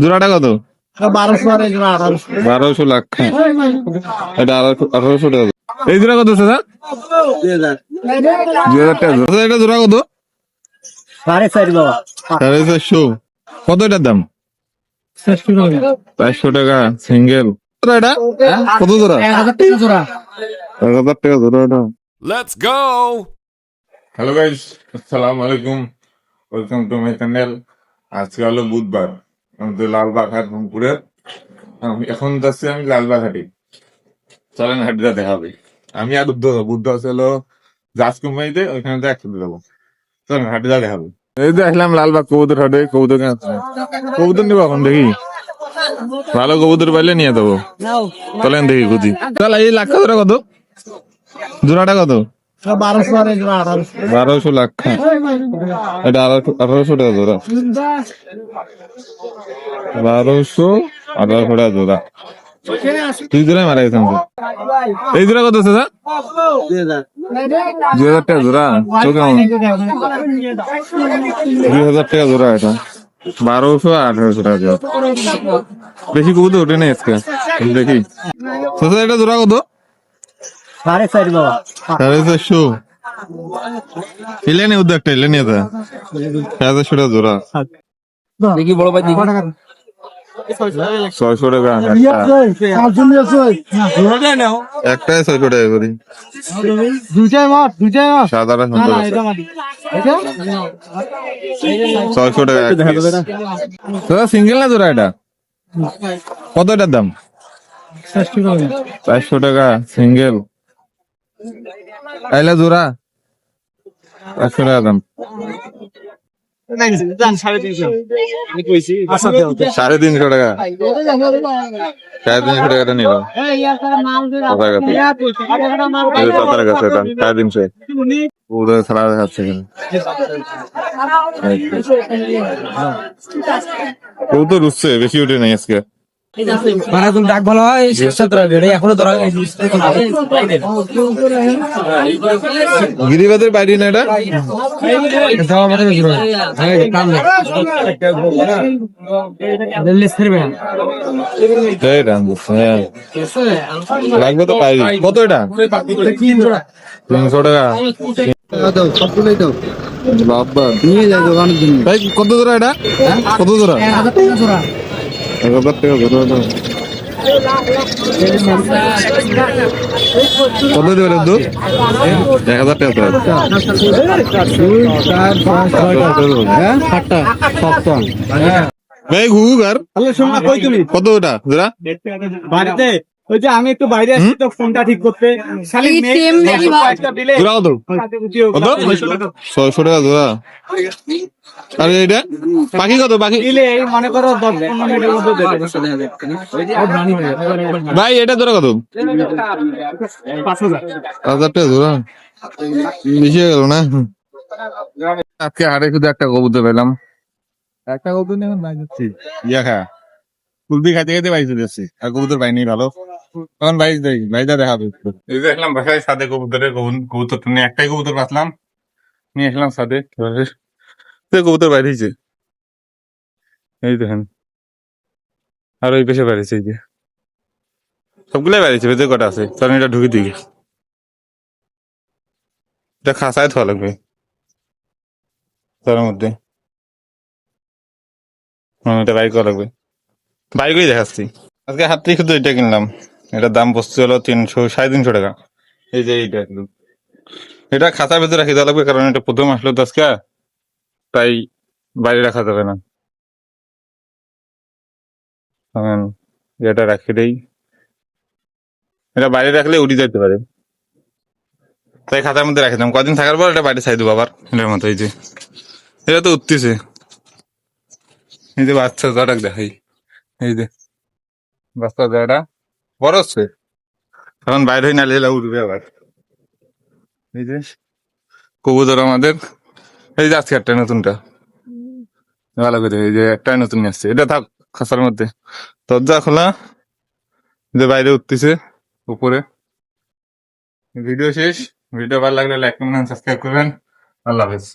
জোড়াটা কত? 1200 1200 লাখ। এটা 1800 টাকা। এই জোড়া কত দাদা? 2000 টাকা। দাদা এটা জোড়া কত? 4.5 বাবা। 450। কত এটার দাম? 500 টাকা সিঙ্গেল। এটা কত জোড়া? 1000 টাকা জোড়া। 1000 টাকা জোড়া এটা। Let's go! হ্যালো গাইস, আসসালামু আলাইকুম, ওয়েলকাম টু মাই চ্যানেল। আজকে হলো বুধবার, আমাদের লালবাগ হাট রংপুরের। আমি এখন যাচ্ছি আমি লালবাগ হাটে। চলেন হাটটা দেখাবে। আমি আর বুদ্ধ আছে হলো জাজ কোম্পানিতে, ওইখানে তো একসাথে যাবো। চলেন হাটটা দেখাবে। এই যে আসলাম লালবাগ কবুতর হাটে, কবুতর কেনাচ্ছে। কবুতর নিবো এখন, দেখি ভালো কবুতর পাইলে নিয়ে যাবো। চলেন দেখি খুঁজি। চল এই লাখ জোড়া কত? জোড়াটা কত? 1200 লাখ। এটা 1800 টাকা জোড়া। 1800 টাকা জোড়া। তুই জোড়াই মারা গেছে। এই জোড়া কত আছে? 2000 টাকা জোড়া। তো কেমন? 2000 টাকা জোড়া এটা। 1200 আর 1800 টাকা জোড়া। বেশি কবুতর ওঠে না আজকে, দেখি। এটা জোড়া কত? 4.5 বাবা। 450। ইলেনি উদ্যোগটা ইলেনি এটা 450 টাকা জোড়া। দেখি বড় ভাই দেখি। 600 টাকা একটাই 600 টাকা করি। দুইটাই মাছ। সাদাটা সুন্দর আছে। 600 টাকা দাদা। সিঙ্গেল না জোড়া এটা? কত এটার দাম? 400 টাকা সিঙ্গেল। আইলা জোড়া 500 টাকা দাম। 350 টাকা। 350 টাকাটা নিল। 350 ওদের ছাড়া দেখাচ্ছে এখানে। ও তো রুচ্ছে, বেশি উঠে নাই আজকে। ডাক ভালো হয় এখনো ধরা গিরিবাদের বাইরে না এটা? লাগবে তো পাইরি। কত এটা? 300 টাকা। বাবা নিয়ে যায় দোকানের জন্য। ভাই কত জোড়া এটা? কত জোড়া? 1000 টাকা জোড়া। 1000 টাকা জোড়া। কত দেবে দুধ? 1000 টাকা। ভাই ঘুঘুকার কত ওটা জোড়া? বাড়িতে ওই যে আমি একটু বাইরে আসছি তো ফোনটা ঠিক করতে জোড়া কত? কত? 600 টাকা জোড়া। আর এটা পাখি কত? পাখি মনে করো 10-15 মিনিটের মধ্যে ভাই এটা জোড়া কত? 5000 টাকা জোড়া। বেশি হয়ে গেল না? আজকে হাটে শুধু একটা কবুতর পেলাম। একটা কবুতর নিয়ে এখন বাইরে যাচ্ছি। ইয়া খা কুলপি খাইতে খাইতে বাইরে চলে যাচ্ছি। আর কবুতর পাইনি ভালো। তখন বাইরে দেখাবে। এই যে আসলাম বাসায়, সাথে কবুতরের কবুতর নিয়ে একটাই কবুতর বাঁচলাম, নিয়ে আসলাম সাথে। কবুতর বাইরেছে, এই দেখেন। আর ওই পেশে বাইরেছে, এই যে সবগুলাই বাইরেছে। ভেতরে কটা আছে? চলেন এটা ঢুকি দিই। এটা খাসায় থোয়া লাগবে তার মধ্যে। এটা বাইক করা লাগবে। বাইকই দেখাচ্ছি। আজকে হাত থেকে শুধু এটা কিনলাম। এটার দাম পড়ছে হলো 300-350 টাকা। এই যে এইটা একদম, এটা খাতার ভেতরে রাখি দেওয়া লাগবে, কারণ এটা প্রথম আসলো তো আজকে, তাই বাইরে রাখা যাবে না। এটা রাখি দেই। এটা বাইরে রাখলে উড়ে যেতে পারে, তাই খাতার মধ্যে রাখি দিলাম। কদিন থাকার পর এটা বাইরে ছাই দেবো আবার। এটার মতো এই যে এটা তো উঠতেছে। এই যে বাচ্চা জটাক দেখাই, এই যে বাচ্চা জটা বড় হচ্ছে, তখন বাইরে হয়ে নালে উঠবে আবার। এই যে কবুতর আমাদের, এই যে আজকে একটা নতুনটা ভালো করে, এই যে একটাই নতুন নিয়ে আসছে। এটা থাক খাঁচার মধ্যে, দরজা খোলা, যে বাইরে উঠতেছে উপরে। ভিডিও শেষ। ভিডিও ভালো লাগলে লাইক কমেন্ট সাবস্ক্রাইব করবেন। আল্লাহ হাফেজ।